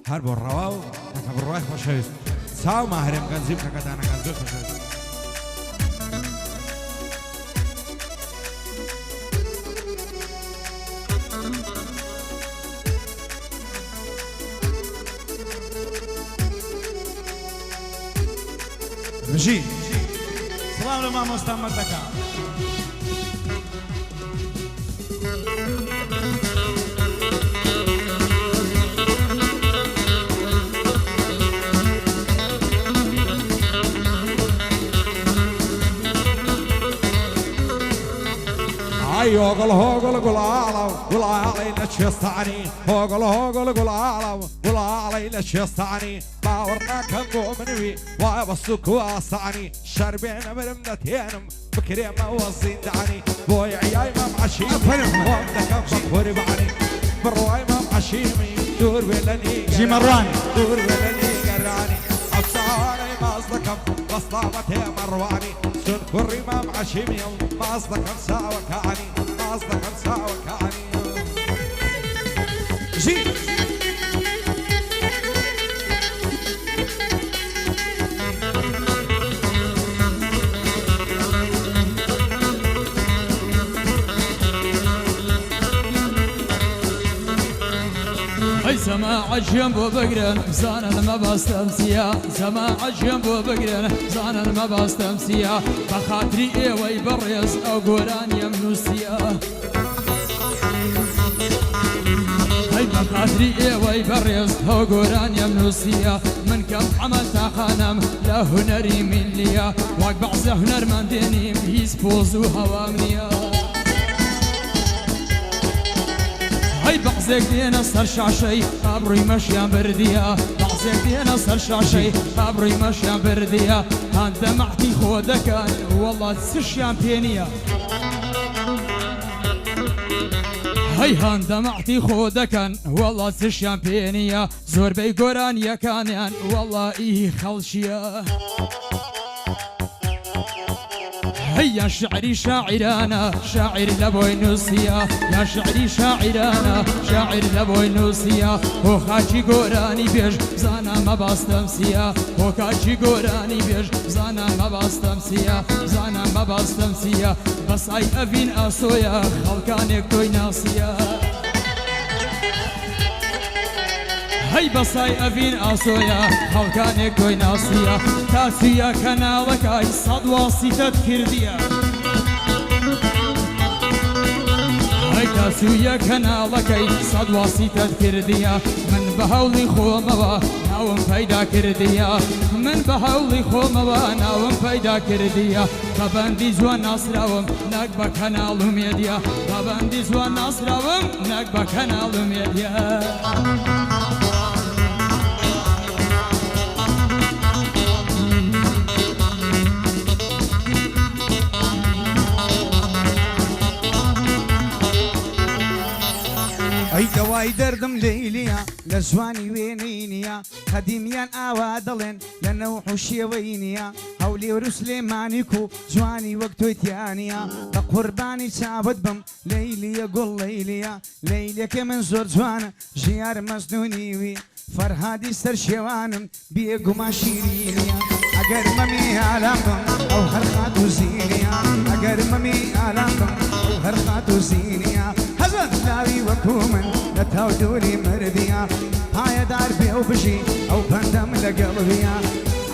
هەر بۆ ڕەوا و تەکە بڕوای خۆشەویست چاو ماهرێم گەنجی بکە دانەکان زۆر خۆشەویست مژی سڵام لە مامۆستا مەردەکە هوغل هوغل قول علينا تشيستعني هوغل هوغل قول علينا تشيستعني ما ورناك نقوم منوي وابصك واسعني شربين مرمدتين بكريمة وزين دعني بوي عياي ما معشيمي وامدك بخور بعني برواي ما معشيمي دور بلني جي مروان دور بلني قراني أبصاري ما أصدقم بصلامتي مرواني سن كري ما معشيمي ما أصدقم ساوكاني ما أصدقم ساوكاني جي سماع الجنب وبقرن زانا ما بستمسيا سماع الجنب وبقرن زانا ما بستمسيا بخاطري ايوي بريس او قران يمنوسيا هاي بخاطري ايوي بريس او قران يمنوسيا من كم عملت خانم لا هنري من ليا واقبع هنر من ديني يسبوز وهوامنيا هاي بعزك دينا صار شاشي ابروي مشيان برديا بعزك دينا صار شاشي ابروي مشيان برديا انت معتي خودك والله تسشيان بينيا هاي هاندا معتي خودك والله تسشيان بينيا زور بي قران يا كان والله ايه خلشيا هيا شعري شاعرانا شاعر لبوي نوسيا يا شعري شاعرانا شاعر لبوي نوسيا هو خاچي قراني بيج زانا ما باستمسيا هو خاچي قراني بيج زانا ما باستمسيا زانا ما باستمسيا بس اي افين اسويا خلقانك توي ناسيا هاي بصاي افين اسويا خلقانك توي ناسيا تاسيا كنالك اي صد واسطة كرديا هاي تاسيا كنالك اي صد واسطة كرديا من بهولي خوموا ناوم پیدا كرديا من بهولي خوموا ناوم پیدا كرديا طبندي زوان ناصراوم نقبا كنالهم يديا طبندي زوان ناصراوم نقبا كنالهم يديا اي دواي دردم ليليا لزواني وينينيا قديميان اوادلن لنوح وشيوينيا هولي ورسليمانيكو زواني وقتو تيانيا بقرباني سابد بم ليليا قول ليليا ليليا كمن زور زوانا جيار مزنونيوي فرهادي سرشيوانم بيقو ما شيرينيا اگر ممي علامكم او هرخاتو زينيا اگر ممي علامكم او هرخاتو زينيا لاوي وكومن لتاودوني مرديا هاي دار بي او بشي او بندم لقلبيا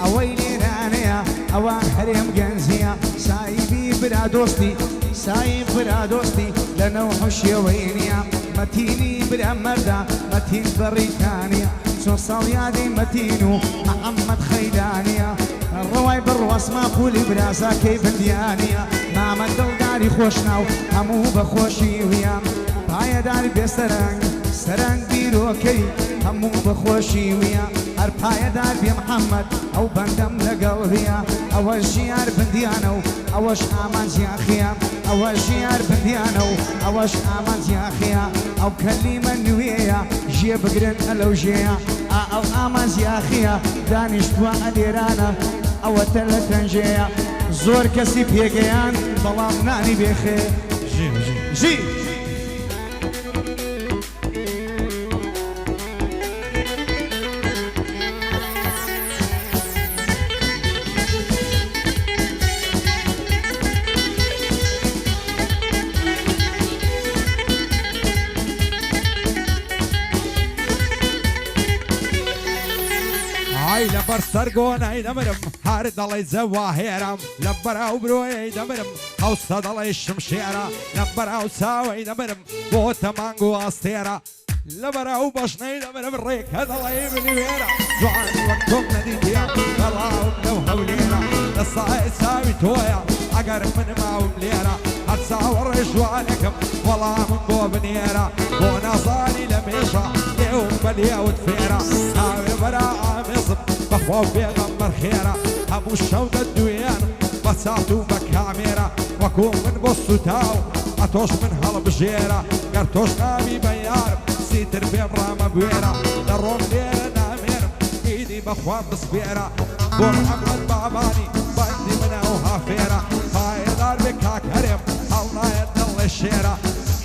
اويلي رانيا او حريم جنزيا سايبي بلا دوستي سايب بلا دوستي لنوح شيوينيا متيني بلا مردا متين بريتانيا سو صويادي متينو محمد خيدانيا الرواي بالرواس ما قولي براسا كيف ديانيا ما مدل داري خوشناو همو بخوشي ويا هاي دار بيسترنج سرنج بيروكي همو بخوشي ويا هر هاي دار بي محمد او بندم لقلبيا او الشيار بنديانو او امان يا خيام او الشيار بنديانو او امان يا خيام او كلمة نويا جي بقرن الوجيا او امان يا خيام دانش توا اديرانا او تلتنجيا زور كسي بيجيان بلام ناني بخير جي لبر سرگونای دمرم هر دڵی زەواهێرم لەبەر ئەو برۆیەی دەمرم هەوسە دڵی شمشێرە لەبەر ئەو چاوەی دەمرم بۆ تەمانگ و ئاستێرە لەبەر ئەو بەشنەی دەمرم ڕێکە دڵی بنوێرە جوانی وەک تۆم نەدیتیە بەڵاوم لەو هەولێرە لە سایە چاوی تۆیە ئەگەر من ماوم لێرە هەر چاوەڕێ جوانەکەم وەڵامم بۆ بنێرە بۆ نازانی لە مێژە لێوم بە لێوت فێرە ناوێ بەرا ئامێزم بەخوا و پێغەمبەر خێرە هەموو شەو دەدوێنم بە چات و بە کامێرە وەکو من بۆ سوتاو ئەتۆش من هەڵبژێرە گەر تۆش ناوی بە یارم سیتر پێم ڕامە بوێرە دەڕۆم لێرە نامێرم ئیدی بەخوا بسپێرە بۆ محەممەد بابانی بەندی منە و هافێرە پایەدار بێ کاکەرێم هەڵ نایەت دڵێ شێرە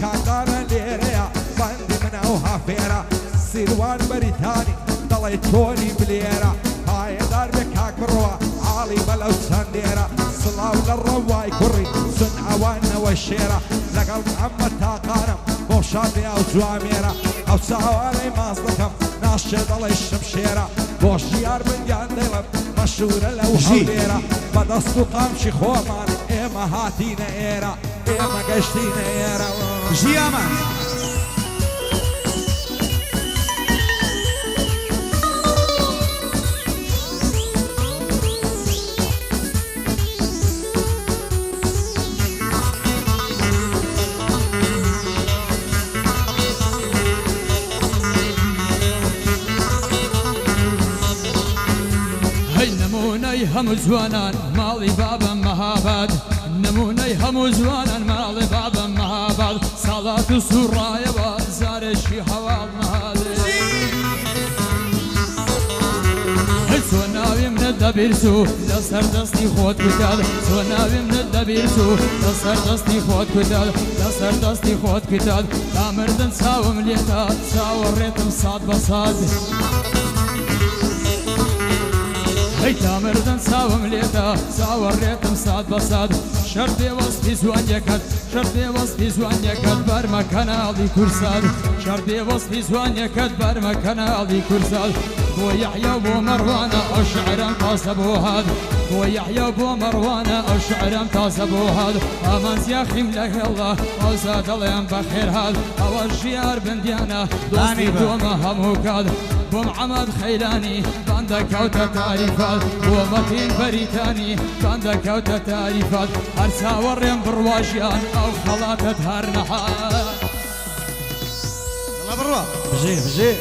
کاکدارە لێرەیە بەندی منە و هافێرە سیروان بەریتانی دڵی تۆنی بلێرە پایەدار بێ کاک بڕوە عاڵی بەلەو چەندێرە سڵاو لە ڕەوای کوڕی سن ئەوانەوە شێرە لەگەڵ محەممەد تاقانم بۆ شادێ ئەو جوامێرە ئەو چاوانەی ماز دەکەم ناشێ دڵی شمشێرە بۆ ژیار بنگیان دەڵم مەشورە لەو هەولێرە بەدەست و قامچی خۆمان ئێمە هاتینە ئێرە ئێمە گەشتینە ئێرە ژیامان نمونەی هەموو جوانان ماڵی بابم مەهاباد نمونەی هەموو جوانان ماڵی بابم مەهاباد ساڵات و سوڕایەوە زارێکی هەواڵ نەهادێ چۆ ناویم نەدەبیرچوو لەسەر دەستی خۆت کوتال چۆ ناویم نەدەبیرچوو لەسەر دەستی خۆت کوتال لەسەر دەستی خۆت کوتال تامردن چاوم لێدا چاوەڕێتم ساد بە ساد هەی تامردن چاوم لێدا چاوەڕێتم ساد بە ساد شەر دێوەستی جوانیەکەت شەر دێوەستی جوانیەکەت بەرمە کەناڵی کورساد شەر دێوەستی جوانیەکەت بەرمە کەناڵی کورساد بۆ یەحیا بۆ مەڕوانە ئەو شعرم تازە بۆ هات بۆ یەحیا بۆ مەڕوانە ئەو شعرم تازە بۆ هات ئامان زیاخیم لە هێڵا ئەوزا دەڵێم بەخێر هات ئەوە ژیار بندیانە دۆستی تۆمە هەموو کات بۆ محەممەد خەیلانی بەندەکەوتە تاریفات بۆ مەتین بەریتانی بەندەکەوتە تاریفات هەر چاوەڕێم بڕواژیان ئەو خەڵاتت هەر نەحات بڕوە بژێ بژێ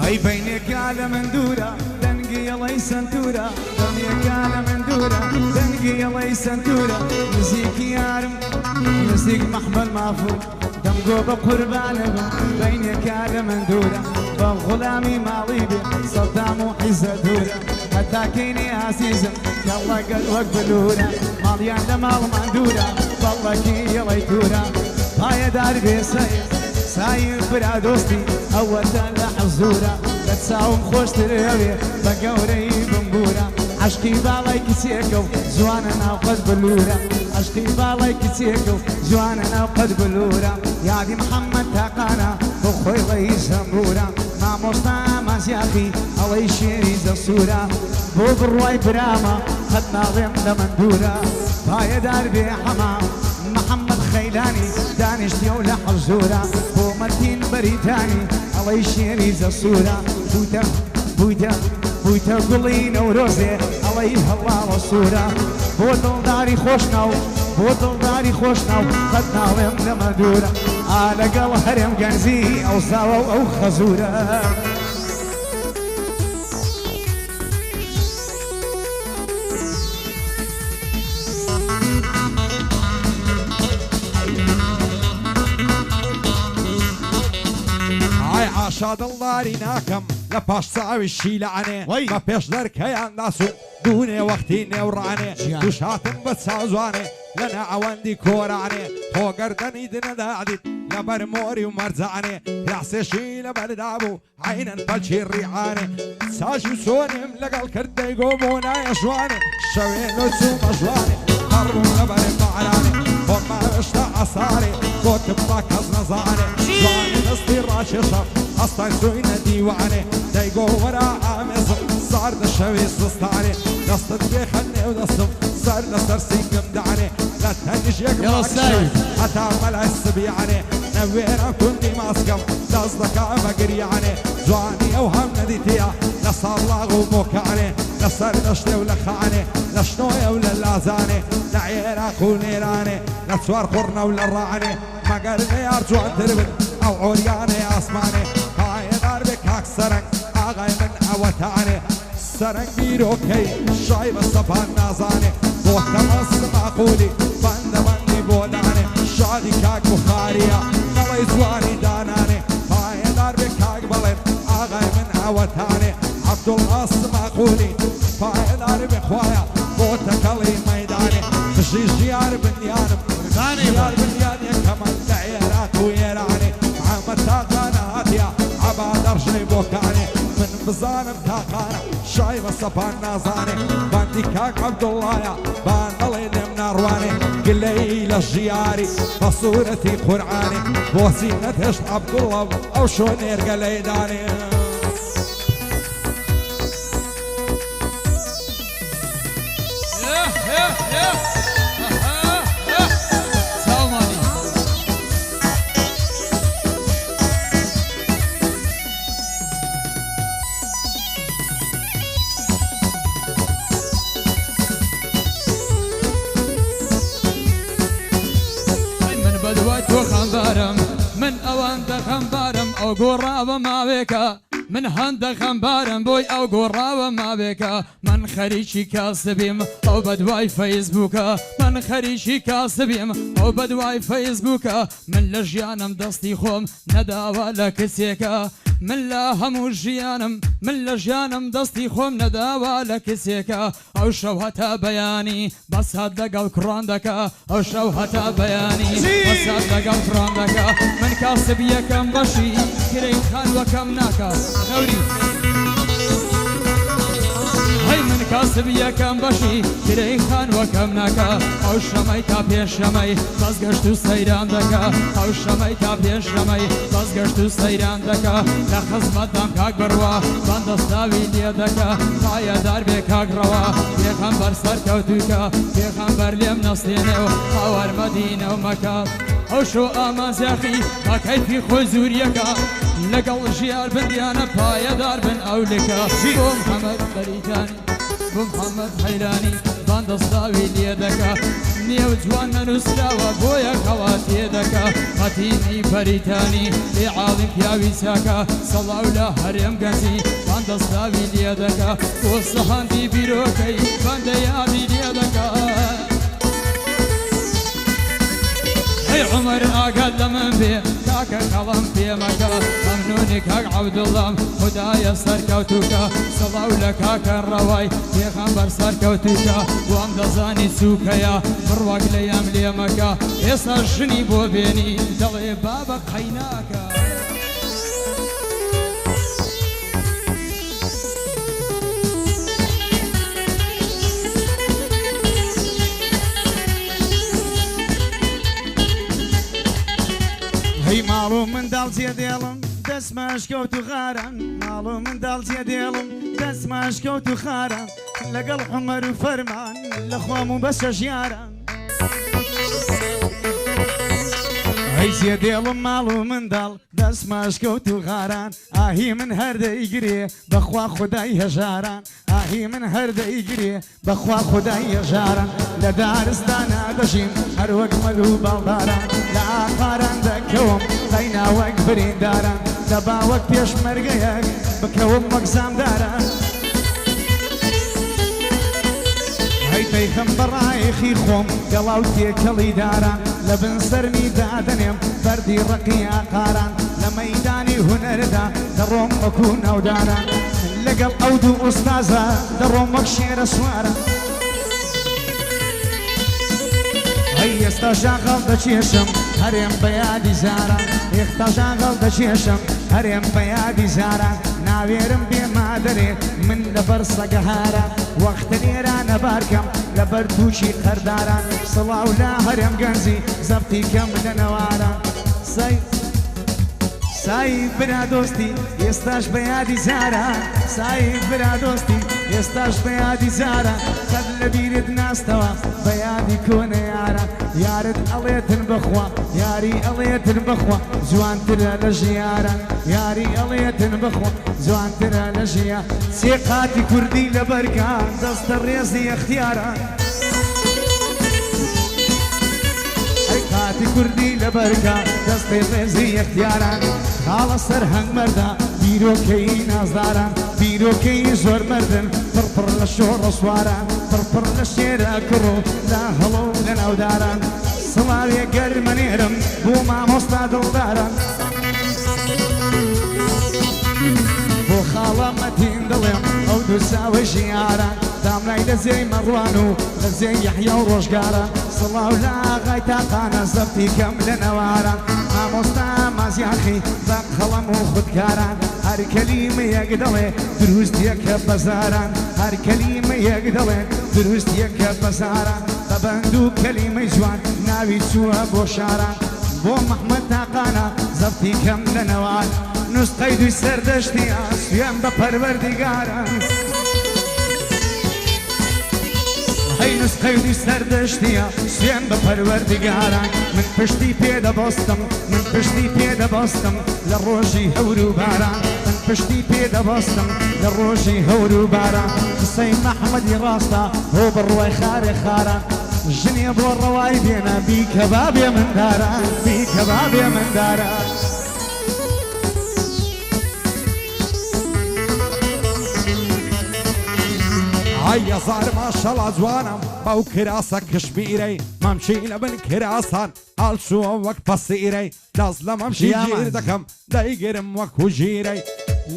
ئەی بەینێکا لە من دوورە دەنگی ئەڵەی سنتورە دەنگێکا لە من دوورە دەنگی ئەڵەی سنتورە نزیکی یارم نزیک مەحمەد مافوو دەمگۆ بە قوربانە بم بەینێکا لە من دوورە بە غوڵامی ماڵی بێ سەدام و حیزە دوورە هەتاکەینی عزیزم کەڵەگەل وەک بلورە ماڵیان لە ماڵمان دوورە بەڵەکی ئەڵەی دوورە پایەدار بێ سەیر سایر برا دۆستی ئەوەتە لە حەزورە لە چاوم خۆشترەوێ بە گەورەی بمبورە عشقی باڵای کچێکە و جوانە ناوقەت بلورە عشقی باڵای کچێکە و جوانە ناوقەت بلورە یادی محەممەد تاقانە بۆ خۆی ڵەی زەمبورە مامۆستا مازیاقی ئەوەی شێری زەسوورە بۆ بڕوای برامە قەت ناڵێم لە من دوورە پایەدار بێ حەمام محەممەد خەیلانی دانیشتیە و لە حەزورە بۆ مەتین بەریتانی ئەڵەی شێری زەسوورە بوویتە گوڵی نەورۆزێ ئەڵەی هەڵاوە سوورە بۆ دڵداری خۆشناو بۆ دڵداری خۆشناو قەت ناڵێم لەمە دوورە لەگەڵ هەرێم گەنجی ئەو زاوە و ئەو خەزورە عاشا دڵداری ناکەم لە پاش چاوی شیلانێ بە پێش دەرکەیان ناسوون دوونێ وەختی نێوڕانێ توش هاتن بە چاوزوانێ لە ناوەندی کۆرانێ تۆگەردەنی دنەدادیت لە بەرمۆری و مەرجانێ یاسێشی لە بەردابوو عینەن بەچی ڕیعانێ ساژی و سۆنیم لەگەڵ کردەی گۆ بۆ نایە ژوانێ شەوێ نۆ چوومە ژوانێ هەڕوو لە بەرێ مەعرانێ وما بشتا عصاري قوت بطاك نزاني جواني دستي راششة أصلا سوينا ديواني دايقو ورا عامزم صار دشوي سستاني دستت بيخني ودستم صار دسترسي قمداني لا تهنش يقمع الشيء حتى ملع السبياني نوينا كنتي ماسكم دصدك بقرياني جواني أوهم نديتيا لصار لاغو موكاني لصار دشتي ولخاني لشنويا ولا لازاني لعيرا خونيراني لتسوار قرنا ولا الراني ما قالني أرجو أن تربن أو عرياني أسماني هاي ضربك هاك سرق أغاي من أوتاني سرق بيروكي شايب الصفان نازاني بوت مص معقولي بند بندي بوداني شادي كاك بخاريا نوي زواني داناني هاي ضربك هاك بلن أغاي من أوتاني عبد الغاص معقولي هاي ضربك خوايا بوتك اللي ميداني تشي جيار بنيان جيار بنيان يا كمان دعيرات ويراني محمد تاقانا هاتيا عباد ارجلي بوكاني من بزانم تاقانا شايب الصفان نازاني باندي كاك عبد الله يا بان الله من ارواني قلي للجياري بصورتي قرعاني بوسينة هشت عبد الله او شونير قلي داني من اوان دخمبارم او قرابة ما بك من هند خمبارم بوي او قرابة ما بك من خريشي كاسبيم او بدواي فيسبوكا من خريشي كاسبيم او بدواي فيسبوكا من لجيانم دستي خوم نداوى لكسيكا من لا همو جيانم من لجيانم دستي خوم نداوى لكسيكا او شوهتا بياني بس هدق القران دكا او شوهتا بياني بس هدق القران دكا من كاسب يكم بشي كريم خان وكم ناكا غوري هاي من كاسب يكم بشي كريم خان وكم ناكا او شمي تابي شمي بس قشتو سيران دكا او شمي تابي شمي بس قشتو سيران دكا لخزمت دم كاك بروا بندستاوي لي دكا بايا دربي كاك روا بيخنبر سركوتوكا بيخنبر ليم نصينيو خاور مدينة ومكا او شو اماز ياخي ما كيفي خزوريكا لقل جيال بنديانا بايا دار بن اولكا بو محمد بريتاني بو محمد حيراني بندستاوي لي دكا نيو جوان نسلاوى بويا خواتي دكا متيني بريتاني لعالم ياوي ساكا صلاو لا هريم قاسي بندستاوي لي دكا وصحاندي بيروكي بنديادي لي دكا هي عمر اقل من بيه كاكا خلم في مكا ممنوني كاك عبد الله هدايا سركوتوكا صلاو لكاكا الرواي في خنبر سركوتوكا وام دزاني سوكايا برواق ليام لي مكا يسر جني بو بيني دلي بابك حيناكا هي مالو من دال زيديلم دس ماشكوت وخارن مالو من دال زيديلم دس ماشكوت وخارن لقل حمر وفرمان لاخوامو بس جيارن هي زيديلم مالو من دال دس ماشكوت وخارن اهي من هرده يجري بخوا خداي هجارن اهي من هرده يجري بخوا خداي هجارن لدارس دانا دشيم هر وقت ملو بالدارن لا قارن دكوم خينا وقفرين دارن دبا وقت بيش مرقيك بكوم مقسام دارن هاي تيخم براي خيخوم قلاوتي كلي دارن لبن سرني دادنيم بردي رقيا قارن لميداني هنردا دروم مكون او دارن لقل اودو استاذة دروم مكشير اسوارن هي استشاغل دشيشم هەرێم بە یادی زاران یەختەژان گەڵ دەچێشم هەرێم بە یادی زاران ناوێرم بێمادەرێ من لەبەر سەگەهارە وەختە نێرانە بارکەم لەبەر تووشی قەرداران سڵاو لا هەرێم گەنجی زەفتی کەم لە نەوارە سایب برا دۆستی ئێستاش بە یادی زارە سایب برا دۆستی ئێستاش بە یادی زارە قەت لە بیرت ناستەوە بە یادی کۆنە یارە یارت ئەڵێتن بخوا یاری ئەڵێتن بخوا جوانترە لە ژیارە یاری ئەڵێتن بخوا جوانترە لە ژیە سێ قاتی کوردی لە بەرگان دەستە ڕێزی ئەختیارە قاتی کوردی لە بەرگان دەستی ڕێزی ئەختیاران خاڵە سەر هەنگ مەردە بیرۆکەی نازداران بیرۆکەی زۆر مردن پڕپڕ لە شۆڕە سواران پڕپڕ لە شێرە کڕۆ لە هەڵۆ لە ناوداران سڵاوێ گەرمەنێرم بۆ مامۆستا دڵداران بۆ خاڵە مەتین دڵێم ئەو دوو چاوە ژیاران دامنای لە زێی مەڕوان و لە زێی یەحیا و ڕۆژگارە سڵاو لە ئاغای تاقانە زەفتی کەم لە نەوارە مامۆستا مازیاخی بە قەڵەم و خودکاران هەر کەلیمە یەک دەڵێ دروست یەکە بەزاران هەر کەلیمە یەک دەڵێ دروست یەکە بەزاران بە بەند و کەلیمەی جوان ناوی چووە بۆ شاران بۆ مەحمەد تاقانە زەفتی کەم لە نەوار نوسقەی دوی سەردەشتی سوێن بە پەروەردیگارە هەی نوسقەی سەردەشتیە سوێن بە پەروەردیگاران من پشتی پێدەبەستم من پشتی پێدەبەستم لە ڕۆژی هەور و باران من پشتی پێدەبەستم لە ڕۆژی هەور و باران قسەی مەحمەدی ڕاستە هۆ بڕوای خارێ خاران ژنێ بۆ ڕەوای بێنە بیکەبابێ مندارە بیکەبابێ مندارە هەیە زار ماشەڵا جوانم بەو کراسە کشمیرەی مەمچی لە بن کراسان هەڵچووە وەک پەسیرەی دەست لە مەمشی گیر دەکەم دەیگرم وەکو ژیرەی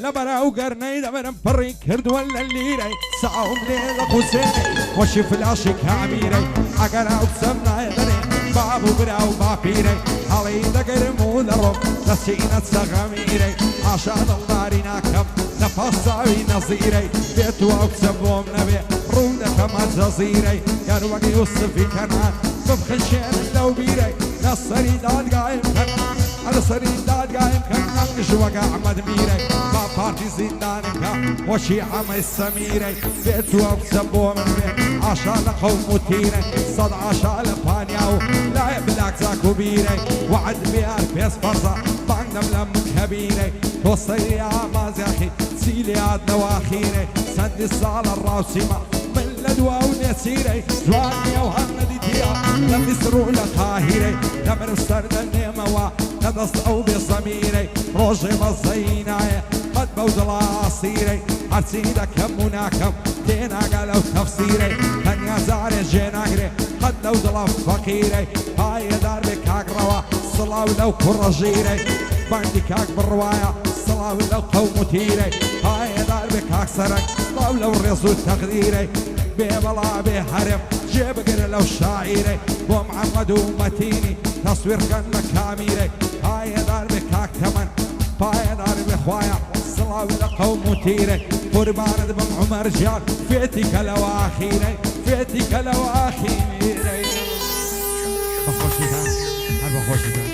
لە بەراو گەرنەی دەبرم پڕی کردووە لە لیرەی ساوم لێ لە قوسێنەی وەشی فلاشی کامیرەی ئەگەر ئەو قسەم نایدەنێ باب و برا و باپیرەی هەڵی دەگەرم و دەڕۆم لە سینە سەغەمیرەی ئاشا دڵداری ناکەم لە پاساوی نەزیرەی بێت و ئەو قسە بۆم نەبێ ڕوو دەکەمە جەزیرەی یار وەک یوسفی کەنان ببخشێن لەو بیرەی لە سەری دادگایم کەنان لە سەری دادگایم کەنان ژوەگە ئەحمەد میرەی با پارتی زیندانم کە وەشی ئەمەی سەمیرەی بێت و ئەو قسە بۆ من بێ ئاشا لە قەوم و تیرەی سەد ئاشا لە پانیا و لایە بلاک زاک و بیرەی وعد بیار پێس فەرزە بانگدەم لەم کەبیرەی تۆ سەری ئامازیاخی سیلیات نەواخیرەی چەندی ساڵە ڕاوسیمە من لە دوا و نێسیرەی جوانیە و هەم نەدیتیە لە میسر و لە قاهیرەی دەمرم سەر دەنێمەوە لە دەست ئەو بێ زەمیرەی ڕۆژێ بەزەی نایە قەت بەو دڵا ئاسیرەی هەرچی دەکەم و ناکەم تێناگە لەو تەفسیرەی تەنیا جارێ جێناگرێ قەت لەو دڵە فەقیرەی پایەدار بێ کاگڕەوە سڵاو لەو کوڕە ژیرەی بەندی کاک بڕوایە سڵاو لەو قەوم و تیرەی پایەدار بێ کاک سەرەنگ سڵاو لەو ڕێز و تەقدیرەی بێ بەڵا بێ هەرم جێبگرە لەو شاعیرەی بۆ محەممەد و مەتینی تەسویرکەن بە کامیرەی پایەدار بێ کاک تەمەن پایەدار بێ خوایە سڵاو لە قەوم و تیرەی قوربانت بم عومەر گیان فێتی کە لەوە ئاخیرەی فێتی کە لەوە ئاخیرەی بەخۆشیتان هەر بەخۆشیتان